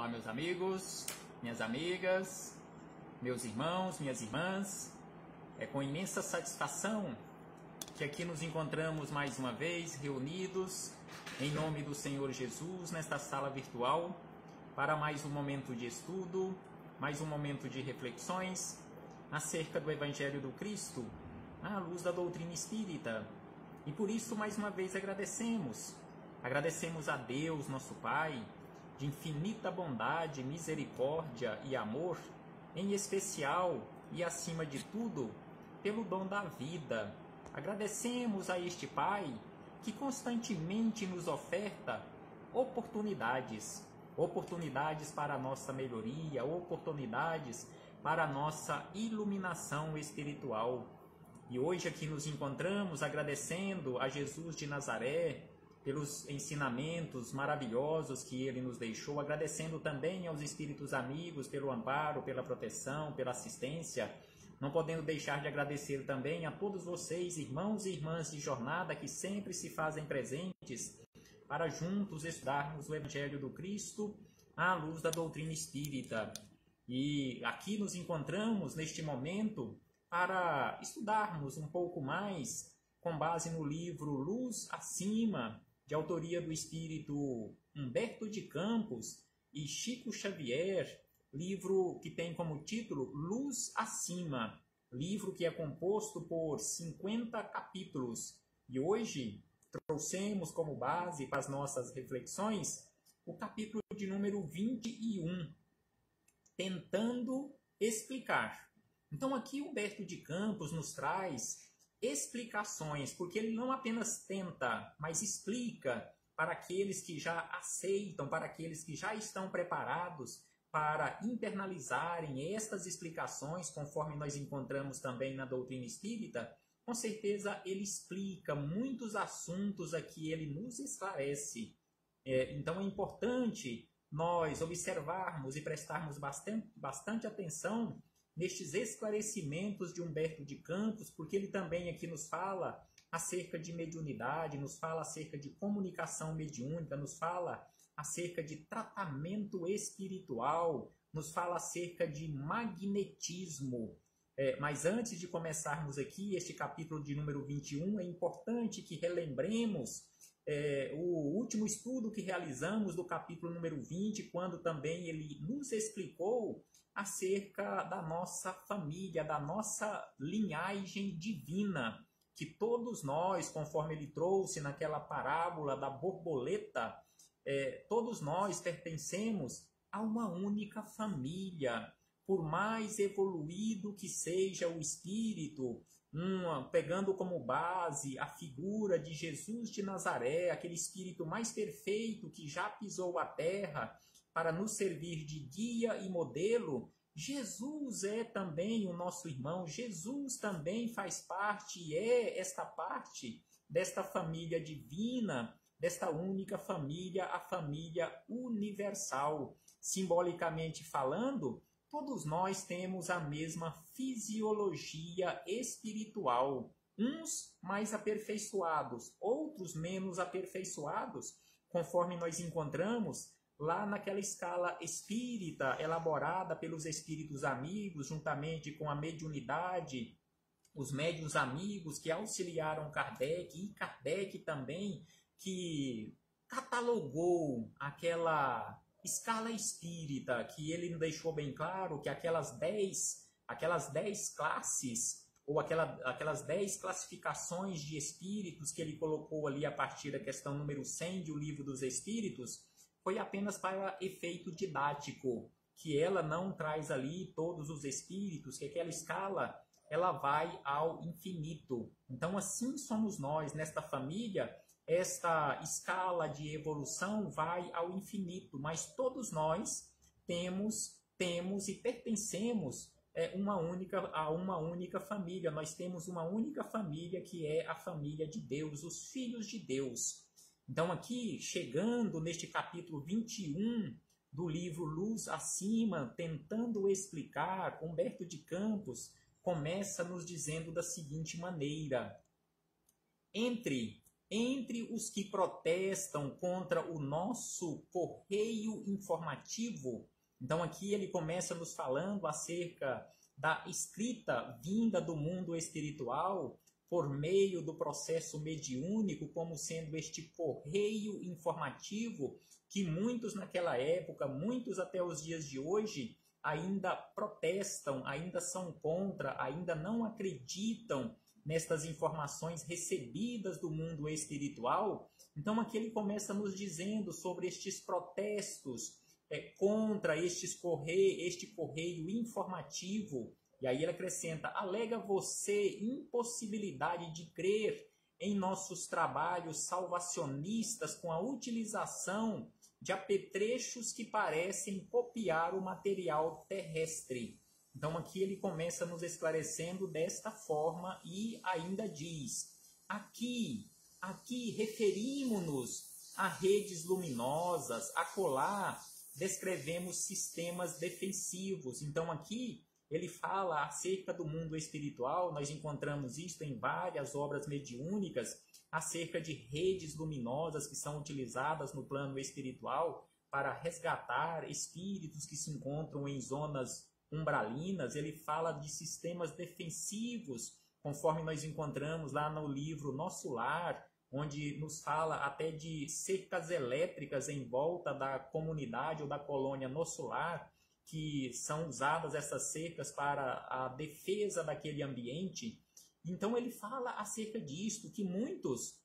Olá, meus amigos, minhas amigas, meus irmãos, minhas irmãs. É com imensa satisfação que aqui nos encontramos mais uma vez reunidos em nome do Senhor Jesus nesta sala virtual para mais um momento de estudo, mais um momento de reflexões acerca do Evangelho do Cristo à luz da doutrina espírita. E por isso mais uma vez agradecemos a Deus, nosso Pai, de infinita bondade, misericórdia e amor, em especial e acima de tudo, pelo dom da vida. Agradecemos a este Pai que constantemente nos oferta oportunidades para a nossa melhoria, oportunidades para a nossa iluminação espiritual. E hoje aqui nos encontramos agradecendo a Jesus de Nazaré pelos ensinamentos maravilhosos que ele nos deixou, agradecendo também aos espíritos amigos pelo amparo, pela proteção, pela assistência, não podendo deixar de agradecer também a todos vocês, irmãos e irmãs de jornada, que sempre se fazem presentes para juntos estudarmos o Evangelho do Cristo à luz da doutrina espírita. E aqui nos encontramos neste momento para estudarmos um pouco mais com base no livro Luz Acima, de autoria do espírito Humberto de Campos e Chico Xavier, livro que tem como título Luz Acima, livro que é composto por 50 capítulos. E hoje trouxemos como base para as nossas reflexões o capítulo de número 21, Tentando Explicar. Então aqui Humberto de Campos nos traz explicações, porque ele não apenas tenta, mas explica para aqueles que já aceitam, para aqueles que já estão preparados para internalizarem estas explicações, conforme nós encontramos também na doutrina espírita. Com certeza ele explica muitos assuntos aqui, ele nos esclarece. Então é importante nós observarmos e prestarmos bastante atenção nestes esclarecimentos de Humberto de Campos, porque ele também aqui nos fala acerca de mediunidade, nos fala acerca de comunicação mediúnica, nos fala acerca de tratamento espiritual, nos fala acerca de magnetismo. Mas antes de começarmos aqui este capítulo de número 21, é importante que relembremos o último estudo que realizamos do capítulo número 20, quando também ele nos explicou acerca da nossa família, da nossa linhagem divina, que todos nós, conforme ele trouxe naquela parábola da borboleta, todos nós pertencemos a uma única família. Por mais evoluído que seja o espírito, pegando como base a figura de Jesus de Nazaré, aquele espírito mais perfeito que já pisou a terra para nos servir de guia e modelo, Jesus é também o nosso irmão, Jesus também faz parte e é esta parte desta família divina, desta única família, a família universal. Simbolicamente falando, todos nós temos a mesma fisiologia espiritual, uns mais aperfeiçoados, outros menos aperfeiçoados, conforme nós encontramos lá naquela escala espírita elaborada pelos espíritos amigos, juntamente com a mediunidade, os médiuns amigos que auxiliaram Kardec, e Kardec também, que catalogou aquela escala espírita, que ele deixou bem claro que aquelas 10 classes, ou aquelas 10 classificações de espíritos que ele colocou ali a partir da questão número 100 do Livro dos Espíritos, foi apenas para efeito didático, que ela não traz ali todos os espíritos, que aquela escala ela vai ao infinito. Então assim somos nós nesta família. Esta escala de evolução vai ao infinito, mas todos nós temos e pertencemos a uma única família. Nós temos uma única família, que é a família de Deus, os filhos de Deus. Então aqui, chegando neste capítulo 21 do livro Luz Acima, tentando explicar, Humberto de Campos começa nos dizendo da seguinte maneira: entre entre os que protestam contra o nosso correio informativo. Então aqui ele começa nos falando acerca da escrita vinda do mundo espiritual por meio do processo mediúnico, como sendo este correio informativo que muitos naquela época, muitos até os dias de hoje, ainda protestam, ainda são contra, ainda não acreditam nestas informações recebidas do mundo espiritual. Então aqui ele começa nos dizendo sobre estes protestos contra este correio informativo. E aí ele acrescenta: alega você impossibilidade de crer em nossos trabalhos salvacionistas com a utilização de apetrechos que parecem copiar o material terrestre. Então aqui ele começa nos esclarecendo desta forma e ainda diz: aqui referimos-nos a redes luminosas, acolá descrevemos sistemas defensivos. Então aqui ele fala acerca do mundo espiritual, nós encontramos isso em várias obras mediúnicas, acerca de redes luminosas que são utilizadas no plano espiritual para resgatar espíritos que se encontram em zonas umbralinas. Ele fala de sistemas defensivos, conforme nós encontramos lá no livro Nosso Lar, onde nos fala até de cercas elétricas em volta da comunidade ou da colônia Nosso Lar, que são usadas essas cercas para a defesa daquele ambiente. Então ele fala acerca disto, que muitos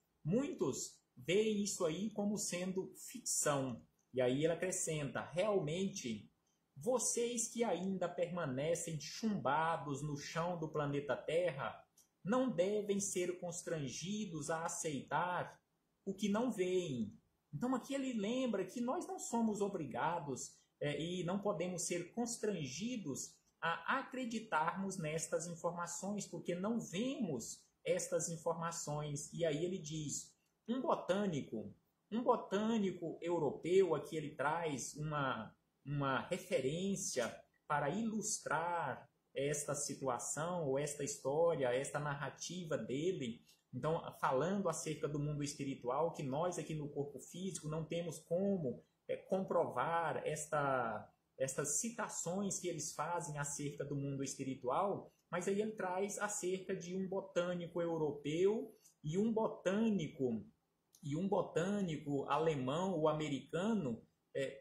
veem isso aí como sendo ficção. E aí ele acrescenta: realmente, vocês que ainda permanecem chumbados no chão do planeta Terra, não devem ser constrangidos a aceitar o que não veem. Então aqui ele lembra que nós não somos obrigados e não podemos ser constrangidos a acreditarmos nestas informações, porque não vemos estas informações. E aí ele diz: um botânico europeu, aqui ele traz uma referência para ilustrar esta situação, ou esta história, esta narrativa dele. Então, falando acerca do mundo espiritual, que nós aqui no corpo físico não temos como comprovar estas citações que eles fazem acerca do mundo espiritual, mas aí ele traz acerca de um botânico europeu e um botânico alemão ou americano,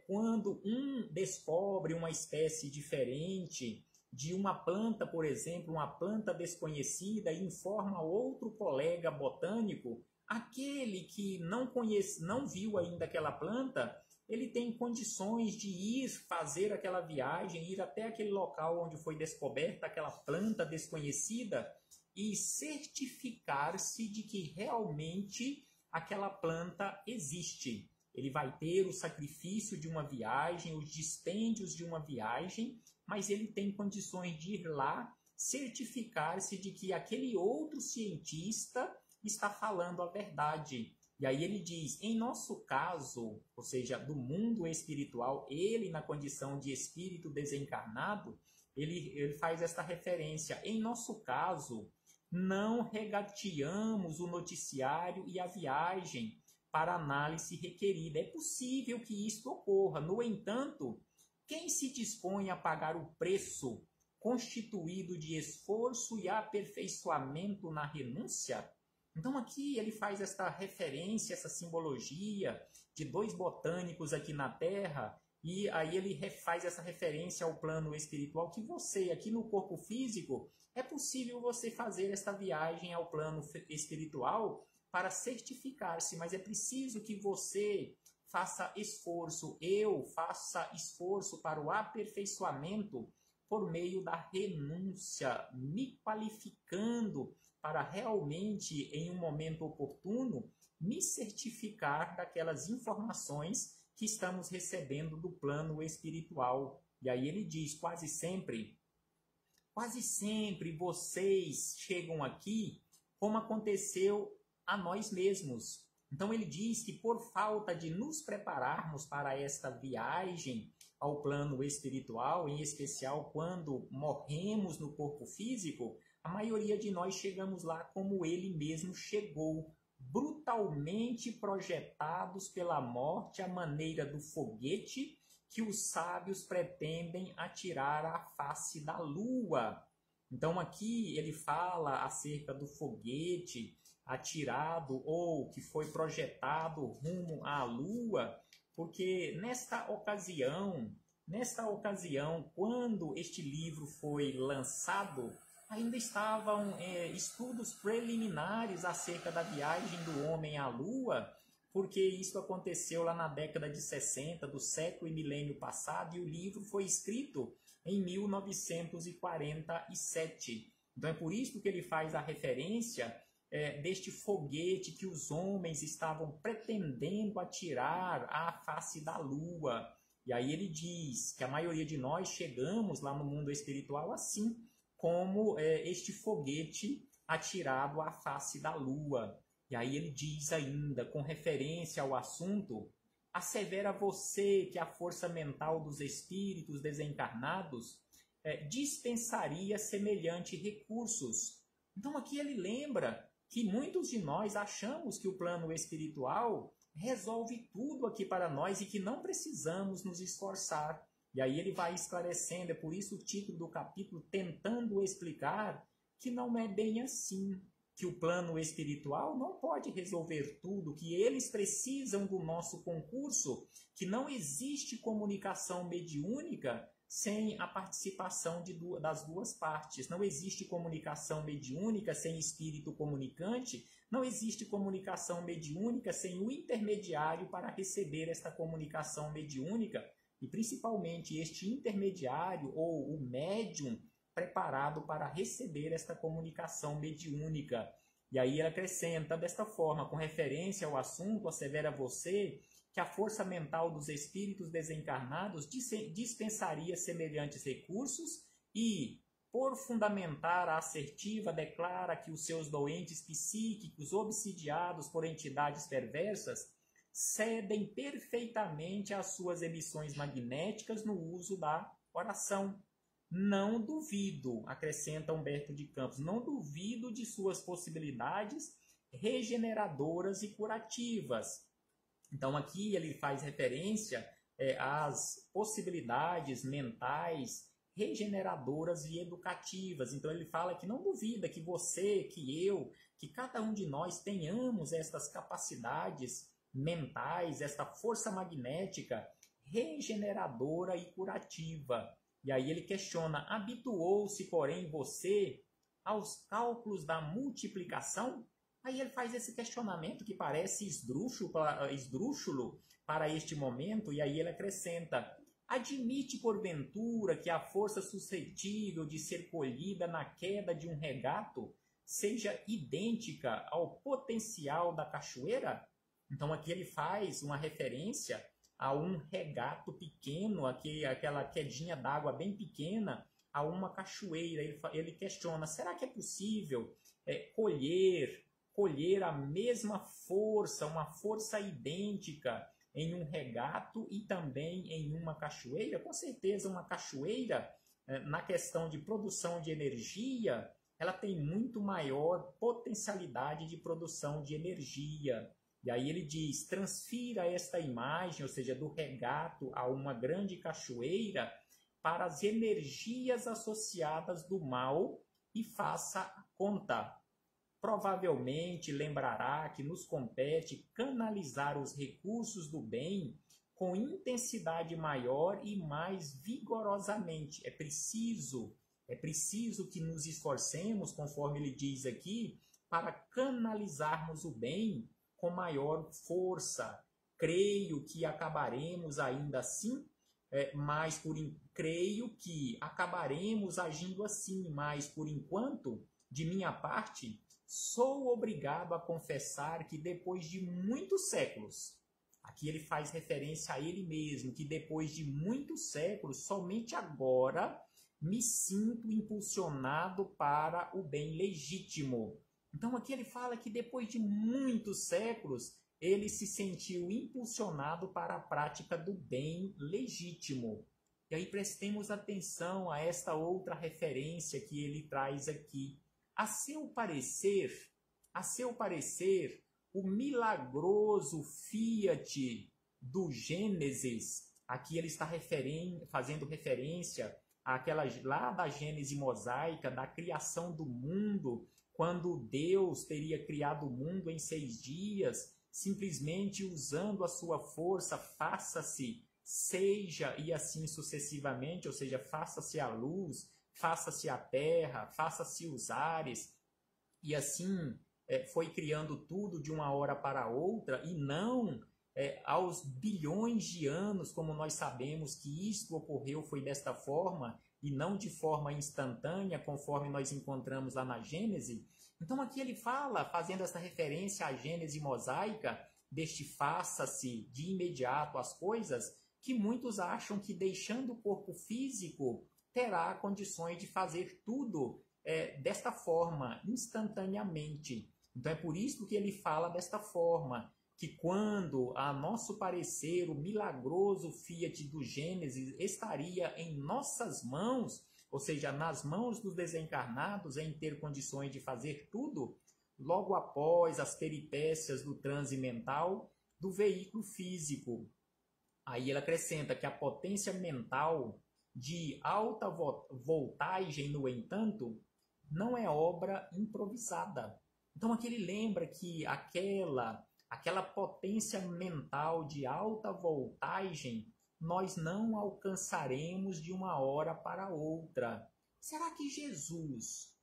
quando um descobre uma espécie diferente de uma planta, por exemplo, uma planta desconhecida, e informa outro colega botânico, aquele que não viu ainda aquela planta, ele tem condições de ir fazer aquela viagem, ir até aquele local onde foi descoberta aquela planta desconhecida e certificar-se de que realmente aquela planta existe. Ele vai ter o sacrifício de uma viagem, os dispêndios de uma viagem, mas ele tem condições de ir lá, certificar-se de que aquele outro cientista está falando a verdade. E aí ele diz: em nosso caso, ou seja, do mundo espiritual, ele na condição de espírito desencarnado, ele faz esta referência: em nosso caso, não regateamos o noticiário e a viagem para a análise requerida. É possível que isto ocorra. No entanto, quem se dispõe a pagar o preço constituído de esforço e aperfeiçoamento na renúncia? Então aqui ele faz esta referência, essa simbologia de dois botânicos aqui na Terra, e aí ele faz essa referência ao plano espiritual, que você aqui no corpo físico, é possível você fazer esta viagem ao plano espiritual para certificar-se, mas é preciso que você faça esforço, eu faça esforço para o aperfeiçoamento por meio da renúncia, me qualificando para realmente, em um momento oportuno, me certificar daquelas informações que estamos recebendo do plano espiritual. E aí ele diz: quase sempre vocês chegam aqui como aconteceu a nós mesmos. Então ele diz que por falta de nos prepararmos para esta viagem ao plano espiritual, em especial quando morremos no corpo físico, a maioria de nós chegamos lá como ele mesmo chegou, brutalmente projetados pela morte à maneira do foguete que os sábios pretendem atirar à face da lua. Então aqui ele fala acerca do foguete atirado ou que foi projetado rumo à lua, porque nesta ocasião, quando este livro foi lançado, ainda estavam estudos preliminares acerca da viagem do homem à lua, porque isso aconteceu lá na década de 60 do século e milênio passado, e o livro foi escrito em 1947. Então é por isso que ele faz a referência deste foguete que os homens estavam pretendendo atirar à face da lua. E aí ele diz que a maioria de nós chegamos lá no mundo espiritual assim, como este foguete atirado à face da lua. E aí ele diz ainda, com referência ao assunto, assevera você que a força mental dos espíritos desencarnados dispensaria semelhantes recursos. Então aqui ele lembra que muitos de nós achamos que o plano espiritual resolve tudo aqui para nós e que não precisamos nos esforçar. E aí ele vai esclarecendo, é por isso o título do capítulo, tentando explicar que não é bem assim, que o plano espiritual não pode resolver tudo, que eles precisam do nosso concurso, que não existe comunicação mediúnica sem a participação das duas partes. Não existe comunicação mediúnica sem espírito comunicante, não existe comunicação mediúnica sem o intermediário para receber esta comunicação mediúnica, e principalmente este intermediário ou o médium preparado para receber esta comunicação mediúnica. E aí ele acrescenta desta forma, com referência ao assunto, assevera você que a força mental dos espíritos desencarnados dispensaria semelhantes recursos e, por fundamentar a assertiva, declara que os seus doentes psíquicos obsidiados por entidades perversas cedem perfeitamente às suas emissões magnéticas no uso da oração. Não duvido, acrescenta Humberto de Campos, não duvido de suas possibilidades regeneradoras e curativas. Então aqui ele faz referência às possibilidades mentais regeneradoras e educativas. Então ele fala que não duvida que você, que eu, que cada um de nós tenhamos estas capacidades mentais, esta força magnética regeneradora e curativa. E aí ele questiona, habituou-se, porém, você aos cálculos da multiplicação? Aí ele faz esse questionamento que parece esdrúxulo para este momento, e aí ele acrescenta, admite porventura que a força suscetível de ser colhida na queda de um regato seja idêntica ao potencial da cachoeira? Então aqui ele faz uma referência a um regato pequeno, aquela quedinha d'água bem pequena, a uma cachoeira. Ele questiona, será que é possível colher a mesma força, uma força idêntica em um regato e também em uma cachoeira? Com certeza uma cachoeira, na questão de produção de energia, ela tem muito maior potencialidade de produção de energia. E aí ele diz, transfira esta imagem, ou seja, do regato a uma grande cachoeira, para as energias associadas do mal e faça a conta. Provavelmente lembrará que nos compete canalizar os recursos do bem com intensidade maior e mais vigorosamente. É preciso que nos esforcemos, conforme ele diz aqui, para canalizarmos o bem com maior força. Creio que acabaremos ainda assim, creio que acabaremos agindo assim, mas por enquanto, de minha parte, sou obrigado a confessar que depois de muitos séculos, aqui ele faz referência a ele mesmo, que depois de muitos séculos, somente agora me sinto impulsionado para o bem legítimo. Então aqui ele fala que depois de muitos séculos, ele se sentiu impulsionado para a prática do bem legítimo. E aí prestemos atenção a esta outra referência que ele traz aqui. A seu parecer, o milagroso fiat do Gênesis, aqui ele está fazendo referência àquela lá da Gênese mosaica, da criação do mundo, quando Deus teria criado o mundo em 6 dias, simplesmente usando a sua força, faça-se, seja, e assim sucessivamente, ou seja, faça-se a luz, faça-se a terra, faça-se os ares, e assim foi criando tudo de uma hora para outra, e não aos bilhões de anos, como nós sabemos que isto ocorreu, foi desta forma, e não de forma instantânea, conforme nós encontramos lá na Gênese. Então aqui ele fala, fazendo essa referência à Gênese mosaica, deste faça-se de imediato as coisas, que muitos acham que deixando o corpo físico, terá condições de fazer tudo desta forma, instantaneamente. Então é por isso que ele fala desta forma, que quando, a nosso parecer, o milagroso fiat do Gênesis estaria em nossas mãos, ou seja, nas mãos dos desencarnados, em ter condições de fazer tudo, logo após as peripécias do transe mental do veículo físico. Aí ele acrescenta que a potência mental de alta voltagem, no entanto, não é obra improvisada. Então aqui ele lembra que aquela potência mental de alta voltagem nós não alcançaremos de uma hora para outra. Será que Jesus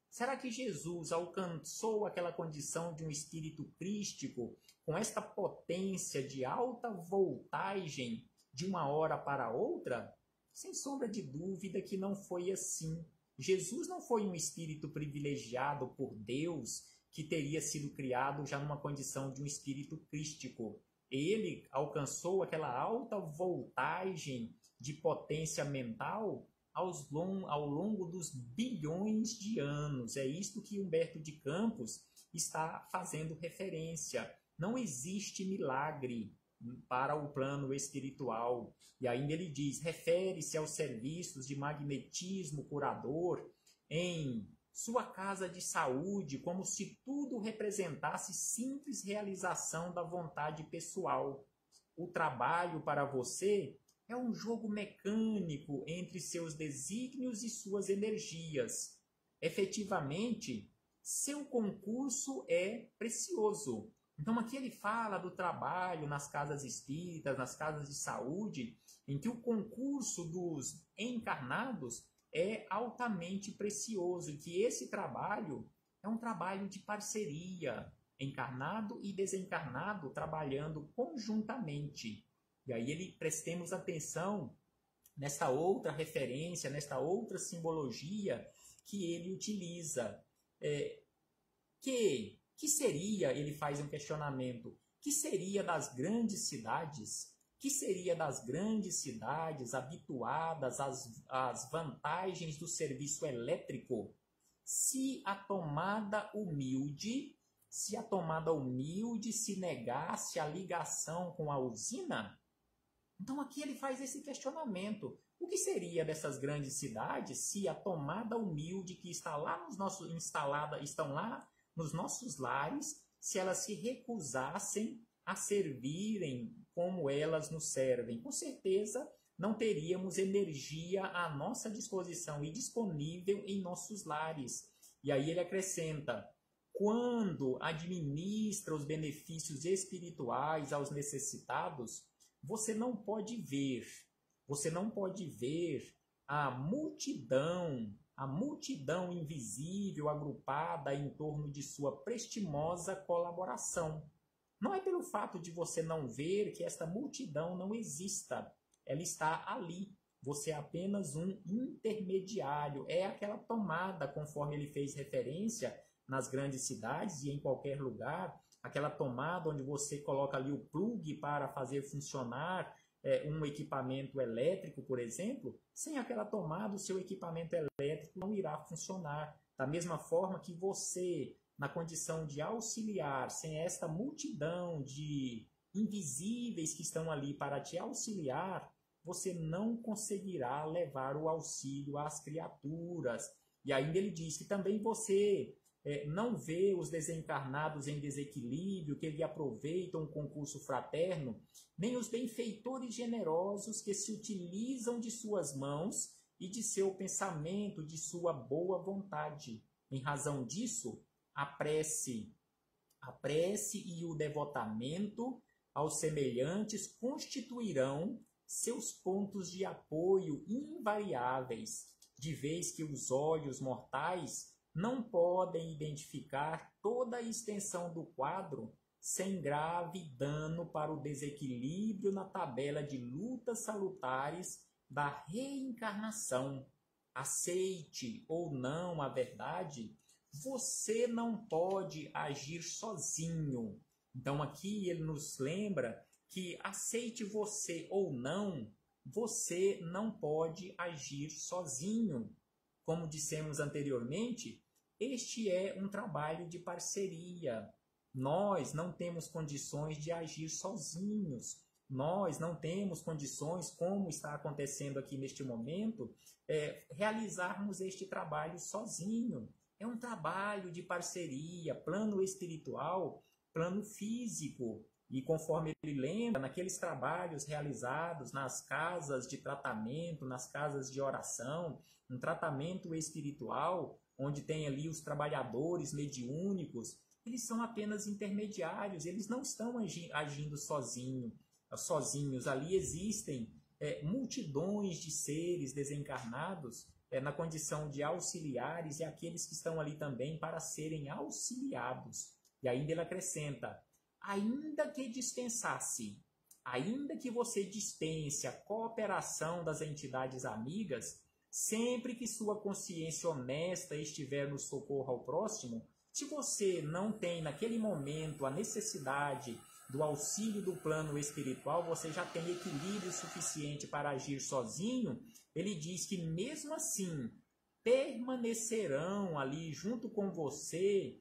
alcançou aquela condição de um espírito crístico com esta potência de alta voltagem de uma hora para outra? Sem sombra de dúvida que não foi assim. Jesus não foi um espírito privilegiado por Deus que teria sido criado já numa condição de um espírito crístico. Ele alcançou aquela alta voltagem de potência mental ao longo dos bilhões de anos. É isto que Humberto de Campos está fazendo referência. Não existe milagre para o plano espiritual. E ainda ele diz, refere-se aos serviços de magnetismo curador em sua casa de saúde, como se tudo representasse simples realização da vontade pessoal. O trabalho para você é um jogo mecânico entre seus desígnios e suas energias. Efetivamente, seu concurso é precioso. Então aqui ele fala do trabalho nas casas espíritas, nas casas de saúde, em que o concurso dos encarnados é altamente precioso, e que esse trabalho é um trabalho de parceria, encarnado e desencarnado trabalhando conjuntamente. E aí prestemos atenção nesta outra referência, nesta outra simbologia que ele utiliza. Que seria, ele faz um questionamento, que seria das grandes cidades? Que seria das grandes cidades habituadas às vantagens do serviço elétrico se a tomada humilde se negasse a ligação com a usina? Então aqui ele faz esse questionamento. O que seria dessas grandes cidades se a tomada humilde que está lá estão lá nos nossos lares, se elas se recusassem a servirem como elas nos servem? Com certeza não teríamos energia à nossa disposição e disponível em nossos lares. E aí ele acrescenta, quando administra os benefícios espirituais aos necessitados, você não pode ver a multidão invisível agrupada em torno de sua prestimosa colaboração. Não é pelo fato de você não ver que esta multidão não exista. Ela está ali. Você é apenas um intermediário. É aquela tomada, conforme ele fez referência nas grandes cidades e em qualquer lugar, aquela tomada onde você coloca ali o plug para fazer funcionar um equipamento elétrico, por exemplo. Sem aquela tomada, o seu equipamento elétrico não irá funcionar. Da mesma forma que você, na condição de auxiliar, sem esta multidão de invisíveis que estão ali para te auxiliar, você não conseguirá levar o auxílio às criaturas. E ainda ele diz que também você não vê os desencarnados em desequilíbrio, que lhe aproveitam o concurso fraterno, nem os benfeitores generosos que se utilizam de suas mãos e de seu pensamento, de sua boa vontade. Em razão disso, a prece e o devotamento aos semelhantes constituirão seus pontos de apoio invariáveis, de vez que os olhos mortais não podem identificar toda a extensão do quadro sem grave dano para o desequilíbrio na tabela de lutas salutares da reencarnação. Aceite ou não a verdade, você não pode agir sozinho. Então aqui ele nos lembra que aceite você ou não, você não pode agir sozinho. Como dissemos anteriormente, este é um trabalho de parceria. Nós não temos condições de agir sozinhos. Nós não temos condições, como está acontecendo aqui neste momento, realizarmos este trabalho sozinho. É um trabalho de parceria, plano espiritual, plano físico. E conforme ele lembra, naqueles trabalhos realizados nas casas de tratamento, nas casas de oração, um tratamento espiritual, onde tem ali os trabalhadores mediúnicos, eles são apenas intermediários, eles não estão agindo sozinhos. Ali existem multidões de seres desencarnados na condição de auxiliares e aqueles que estão ali também para serem auxiliados. E ainda ele acrescenta: ainda que dispensasse, ainda que você dispense a cooperação das entidades amigas, sempre que sua consciência honesta estiver no socorro ao próximo, se você não tem naquele momento a necessidade do auxílio do plano espiritual, você já tem equilíbrio suficiente para agir sozinho, ele diz que mesmo assim permanecerão ali junto com você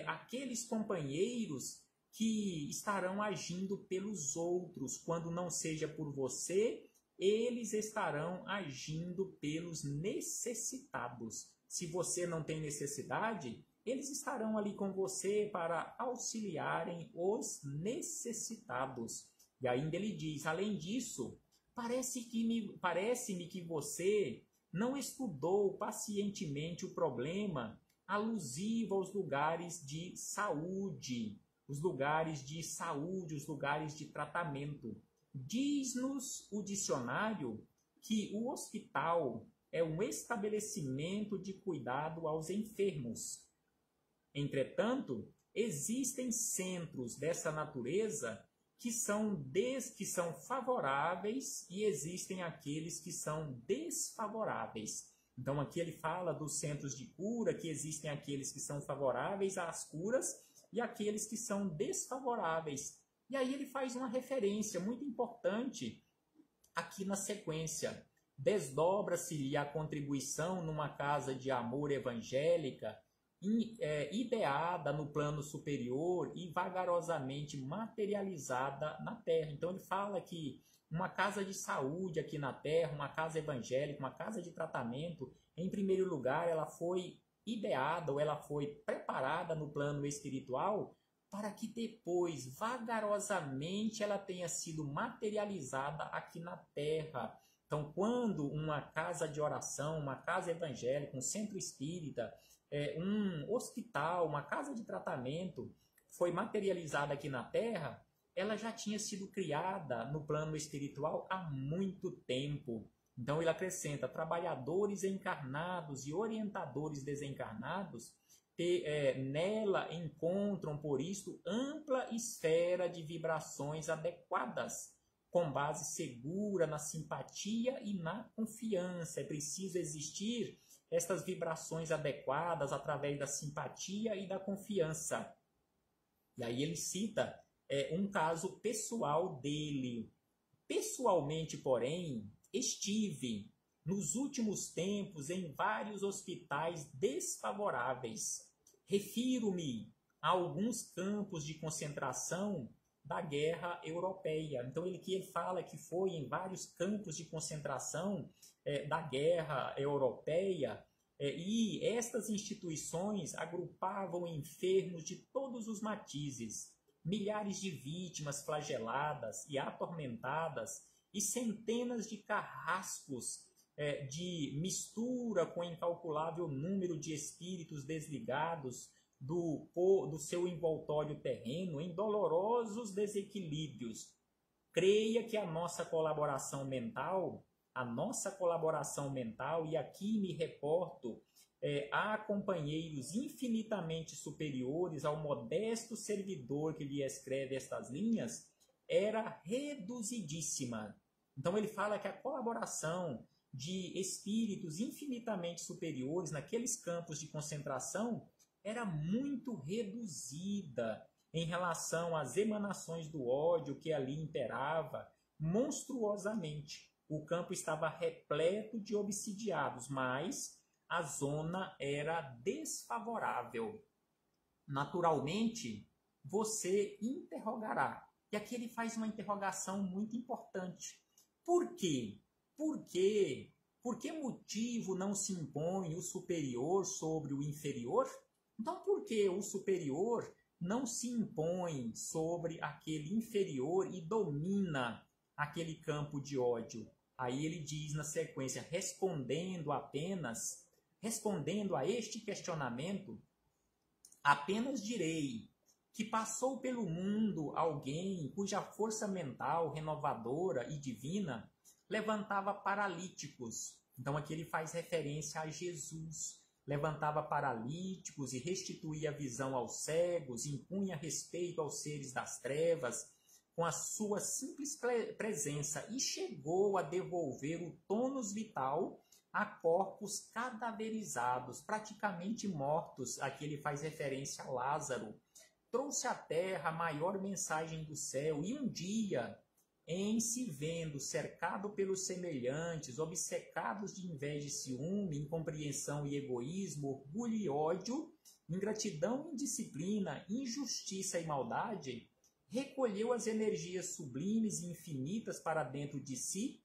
aqueles companheiros que estarão agindo pelos outros. Quando não seja por você, eles estarão agindo pelos necessitados. Se você não tem necessidade, eles estarão ali com você para auxiliarem os necessitados. E ainda ele diz: além disso, parece-me que você não estudou pacientemente o problema alusivo aos lugares de saúde, os lugares de tratamento. Diz-nos o dicionário que o hospital é um estabelecimento de cuidado aos enfermos. Entretanto, existem centros dessa natureza que são favoráveis e existem aqueles que são desfavoráveis. Então aqui ele fala dos centros de cura, que existem aqueles que são favoráveis às curas e aqueles que são desfavoráveis. E aí ele faz uma referência muito importante aqui na sequência. Desdobra-se-lhe a contribuição numa casa de amor evangélica, ideada no plano superior e vagarosamente materializada na Terra. Então ele fala que uma casa de saúde aqui na Terra, uma casa evangélica, uma casa de tratamento, em primeiro lugar, ela foi ideada ou ela foi preparada no plano espiritual para que depois, vagarosamente, ela tenha sido materializada aqui na Terra. Então, quando uma casa de oração, uma casa evangélica, um centro espírita, um hospital, uma casa de tratamento foi materializada aqui na Terra, ela já tinha sido criada no plano espiritual há muito tempo. Então ele acrescenta: trabalhadores encarnados e orientadores desencarnados nela encontram, por isso, ampla esfera de vibrações adequadas, com base segura na simpatia e na confiança. É preciso existir estas vibrações adequadas através da simpatia e da confiança. E aí ele cita um caso pessoal dele. Pessoalmente, porém, estive nos últimos tempos em vários hospitais desfavoráveis. Refiro-me a alguns campos de concentração da guerra europeia. Então ele fala que foi em vários campos de concentração da guerra europeia, E estas instituições agrupavam enfermos de todos os matizes, milhares de vítimas flageladas e atormentadas, e centenas de carrascos de mistura com incalculável número de espíritos desligados do seu envoltório terreno em dolorosos desequilíbrios. Creia que a nossa colaboração mental, e aqui me reporto a companheiros infinitamente superiores ao modesto servidor que lhe escreve estas linhas, era reduzidíssima. Então ele fala que a colaboração de espíritos infinitamente superiores naqueles campos de concentração era muito reduzida em relação às emanações do ódio que ali imperava monstruosamente. O campo estava repleto de obsidiados, mas a zona era desfavorável. Naturalmente, você interrogará. E aqui ele faz uma interrogação muito importante. Por quê? Por que motivo não se impõe o superior sobre o inferior? Então, por que o superior não se impõe sobre aquele inferior e domina aquele campo de ódio? Aí ele diz na sequência, respondendo a este questionamento, apenas direi que passou pelo mundo alguém cuja força mental renovadora e divina levantava paralíticos. Então aqui ele faz referência a Jesus. Levantava paralíticos e restituía a visão aos cegos, impunha respeito aos seres das trevas, com a sua simples presença, e chegou a devolver o tônus vital a corpos cadaverizados, praticamente mortos. Aqui ele faz referência a Lázaro. Trouxe à terra a maior mensagem do céu, e um dia, em se vendo cercado pelos semelhantes, obcecados de inveja e ciúme, incompreensão e egoísmo, orgulho e ódio, ingratidão e indisciplina, injustiça e maldade, recolheu as energias sublimes e infinitas para dentro de si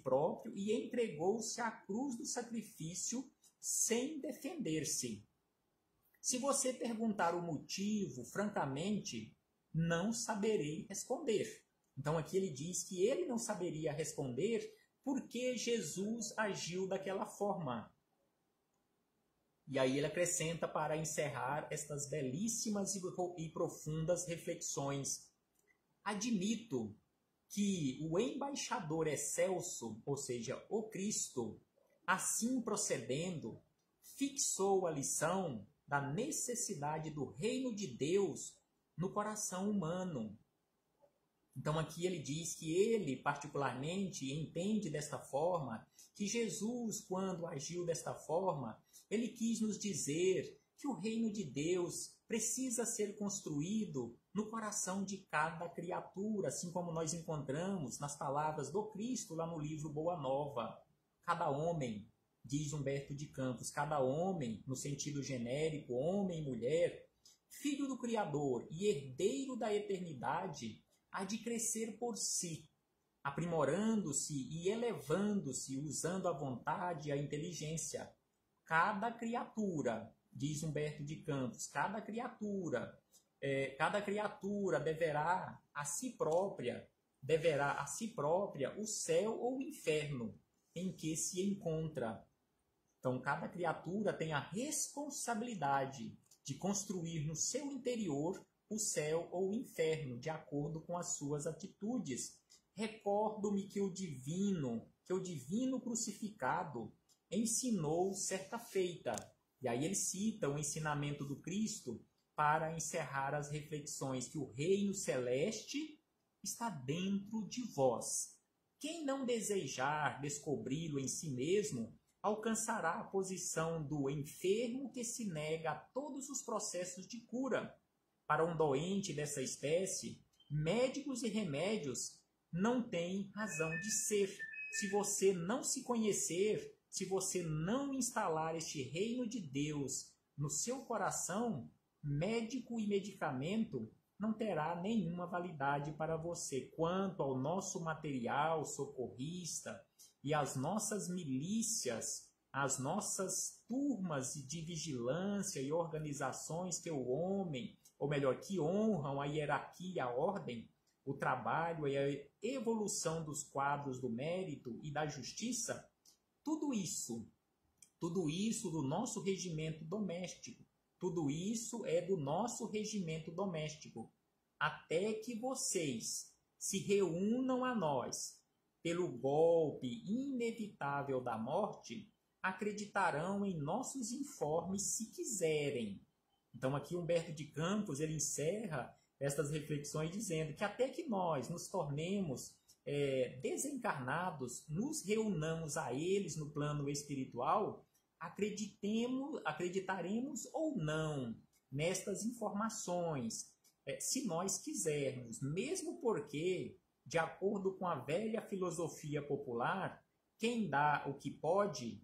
próprio, e entregou-se à cruz do sacrifício sem defender-se. Se você perguntar o motivo, francamente, não saberei responder. Então aqui ele diz que ele não saberia responder porque Jesus agiu daquela forma. E aí ele acrescenta para encerrar estas belíssimas e profundas reflexões. Admito que o embaixador excelso, ou seja, o Cristo, assim procedendo, fixou a lição da necessidade do reino de Deus no coração humano. Então aqui ele diz que ele particularmente entende desta forma, que Jesus, quando agiu desta forma, ele quis nos dizer que o reino de Deus precisa ser construído no coração de cada criatura, assim como nós encontramos nas palavras do Cristo lá no livro Boa Nova. Cada homem, diz Humberto de Campos, cada homem, no sentido genérico, homem e mulher, filho do Criador e herdeiro da eternidade, há de crescer por si, aprimorando-se e elevando-se, usando a vontade e a inteligência. Cada criatura, diz Humberto de Campos, cada criatura deverá a si própria o céu ou o inferno em que se encontra. Então, cada criatura tem a responsabilidade de construir no seu interior o céu ou o inferno, de acordo com as suas atitudes. Recordo-me que o divino crucificado ensinou certa feita. E aí ele cita o ensinamento do Cristo para encerrar as reflexões, que o reino celeste está dentro de vós. Quem não desejar descobri-lo em si mesmo, alcançará a posição do enfermo que se nega a todos os processos de cura. Para um doente dessa espécie, médicos e remédios não têm razão de ser. Se você não se conhecer, se você não instalar este reino de Deus no seu coração, médico e medicamento não terá nenhuma validade para você. Quanto ao nosso material socorrista e às nossas milícias as nossas turmas de vigilância e organizações que o homem, ou melhor, que honram a hierarquia, a ordem, o trabalho e a evolução dos quadros do mérito e da justiça, tudo isso do nosso regimento doméstico, tudo isso é do nosso regimento doméstico, até que vocês se reúnam a nós pelo golpe inevitável da morte, acreditarão em nossos informes se quiserem. Então aqui Humberto de Campos ele encerra estas reflexões dizendo que até que nós nos tornemos desencarnados, nos reunamos a eles no plano espiritual, acreditaremos ou não nestas informações, se nós quisermos, mesmo porque, de acordo com a velha filosofia popular, quem dá o que pode,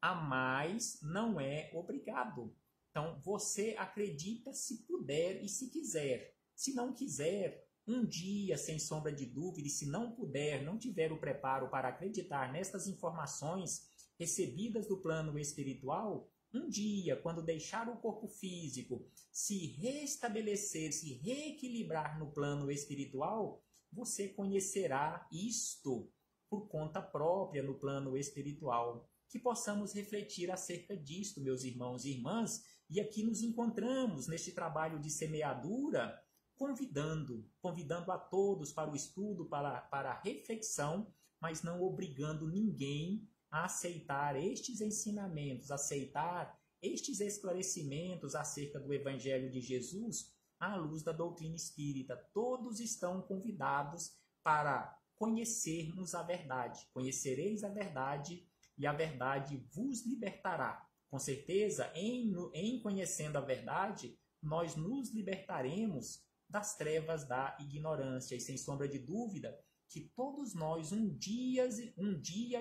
a mais não é obrigado. Então, você acredita se puder e se quiser. Se não quiser, um dia, sem sombra de dúvida, e se não puder, não tiver o preparo para acreditar nestas informações recebidas do plano espiritual, um dia, quando deixar o corpo físico se restabelecer, se reequilibrar no plano espiritual, você conhecerá isto por conta própria no plano espiritual. Que possamos refletir acerca disto, meus irmãos e irmãs, e aqui nos encontramos neste trabalho de semeadura, convidando a todos para o estudo, para a reflexão, mas não obrigando ninguém a aceitar estes ensinamentos, aceitar estes esclarecimentos acerca do Evangelho de Jesus à luz da doutrina espírita. Todos estão convidados para conhecermos a verdade. Conhecereis a verdade e a verdade vos libertará. Com certeza, em conhecendo a verdade, nós nos libertaremos das trevas da ignorância. E sem sombra de dúvida, que todos nós um dia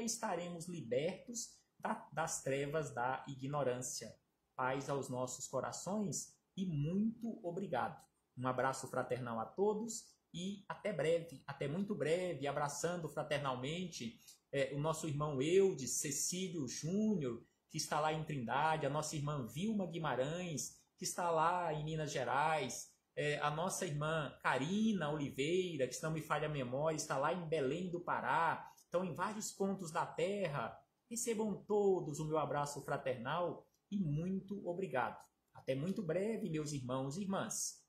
estaremos libertos das trevas da ignorância. Paz aos nossos corações e muito obrigado. Um abraço fraternal a todos e até breve, até muito breve, abraçando fraternalmente o nosso irmão Eudes Cecílio Júnior, que está lá em Trindade, a nossa irmã Vilma Guimarães, que está lá em Minas Gerais, a nossa irmã Karina Oliveira, que se não me falha a memória, está lá em Belém do Pará, então em vários pontos da terra. Recebam todos o meu abraço fraternal e muito obrigado. Até muito breve, meus irmãos e irmãs.